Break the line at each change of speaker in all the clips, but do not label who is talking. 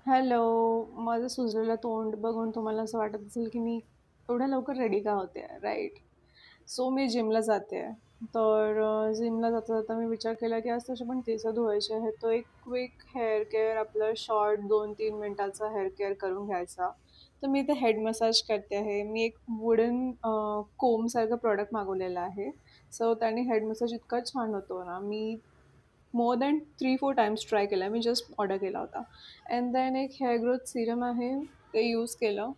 Hello. माझं सुजलेलं तोंड बघून तुम्हाला असं वाटत असेल, की मी एवढ्या लवकर रेडी का होते राईट. सो मी जिमला जाते आहे. तर जिमला जाता-जाता मी विचार केला, की आज तसे पण केस धुवायचे आहेत. तो एक क्विक हेअर केअर आपलं शॉर्ट 2-3 मिनिटाचा हेअर केअर करून घ्यायचा. तर मी इथे हेड मसाज करते आहे. मी एक वुडन कोम्बसारखं प्रॉडक्ट मागवलेलं आहे. सो त्याने हेड मसाज इतका छान होतो ना, मी मोर दॅन 3-4 टाइम्स ट्राय केला. मी जस्ट ऑर्डर केला होता. अँड देन एक हेअर ग्रोथ सीरम आहे, ते यूज केलं.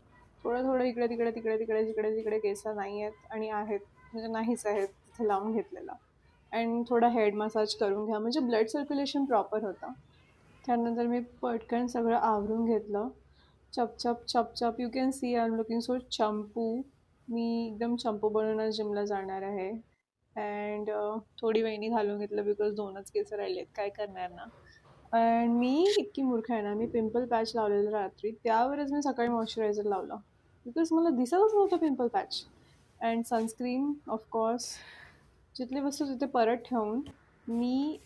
थोडं-थोडं इकडे-तिकडे, तिकडे-तिकडे, जिकडे-तिकडे केस नाही आहेत आणि आहेत, म्हणजे नाहीच आहेत, तिथे लावून घेतलेला. अँड थोडा हेड मसाज करून घ्या, म्हणजे ब्लड सर्क्युलेशन प्रॉपर होतं. त्यानंतर मी पटकन सगळं आवरून घेतलं. चप-चप, चप-चप you can see I am looking so चंपू. मी एकदम चंपू बनूनच जिमला जाणार आहे. अँड थोडी वेणी घालून घेतलं बिकॉज 2च केस राहिलेत, काय करणार ना. अँड मी इतकी मूर्ख आहे ना, मी पिंपल पॅच लावलेलं रात्री, त्यावरच मी सकाळी मॉइश्चरायझर लावलं. बिकॉज मला दिसतच नव्हतं pimple patch. And sunscreen of course, जिथली वस्तू तिथे परत ठेवून मी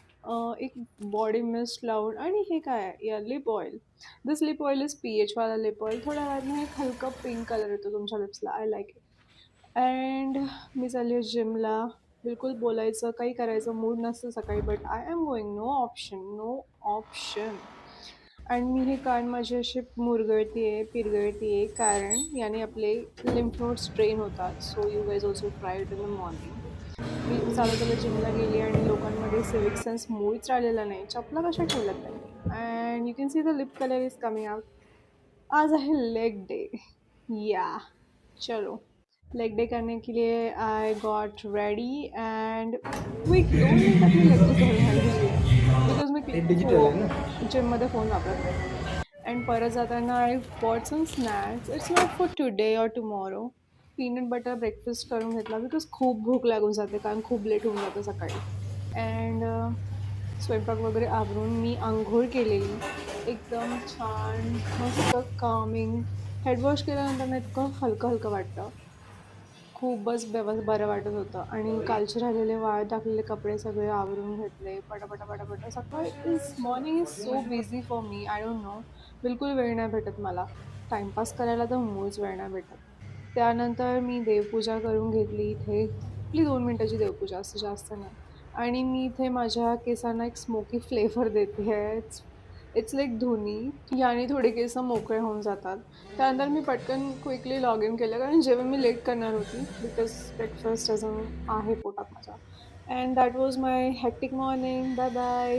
एक बॉडी मिस्ट लावून आणि हे काय आहे या lip oil. This lip oil is pH वाला लिप ऑइल. थोड्या वेळाने एक हलका पिंक कलर येतो तुमच्या लिप्सला. I like it. अँड मी चालली आहे जिमला. बिलकुल बोलायचं, काही करायचं मूड नसतं सकाळी, but I am going. No option, no option. आणि मी हे कान माझे असे मुरगळते पिरगळते कारण याने आपले लिम्फ नोड्स ट्रेन होतात. So you guys also try it in the morning. मी चालत-चालत जिमला गेली आणि लोकांमध्ये सिव्हिक सेन्स मुळीच राहिलेला नाही. चपला कशा ठेवल्यात त्यांनी. And you can see the lip colour is coming out. आज आहे लेग डे. या चलो, लेग डे करने के लिए I got ready and quick 2 मिनिटात मी लेग डे करून आलेली आहे. बिकॉज मी
हे डिजिटल आहे ना?
जिममध्ये फोन वापरत नाही. अँड परत जाताना I bought some snacks. It's not for today or tomorrow. Peanut butter breakfast करून घेतला बिकॉज खूप भूक लागून जाते कारण खूप लेट होऊन जातं सकाळी. अँड स्वयंपाक वगैरे आवरून मी अंघोळ केलेली. एकदम छान, मस्त कामिंग. हेड वॉश केल्यानंतर ना इतकं हलकं-हलकं वाटतं. खूपच बरं वाटत होतं आणि कालचे राहिलेले वाळत टाकलेले कपडे सगळे आवरून घेतले. पटापटा, पटापटा. सकाळी morning is so busy for me. I don't know. बिलकुल वेळ नाही भेटत मला. टाईमपास करायला तर मूळच वेळ नाही भेटत. त्यानंतर मी देवपूजा करून घेतली इथे. आपली 2 मिनिटाची देवपूजा असते, जास्त नाही. आणि मी इथे माझ्या केसांना एक स्मोकी फ्लेवर देते आहे. इट्स लाइक धुनी. याने थोडे केस मोकळे होऊन जातात. त्यानंतर मी पटकन क्विकली लॉग इन केलं कारण जेव्हा मी लेट करणार होती बिकॉज ब्रेकफास्ट अजून आहे पोटात माझ्या. And that was my hectic morning. Bye bye.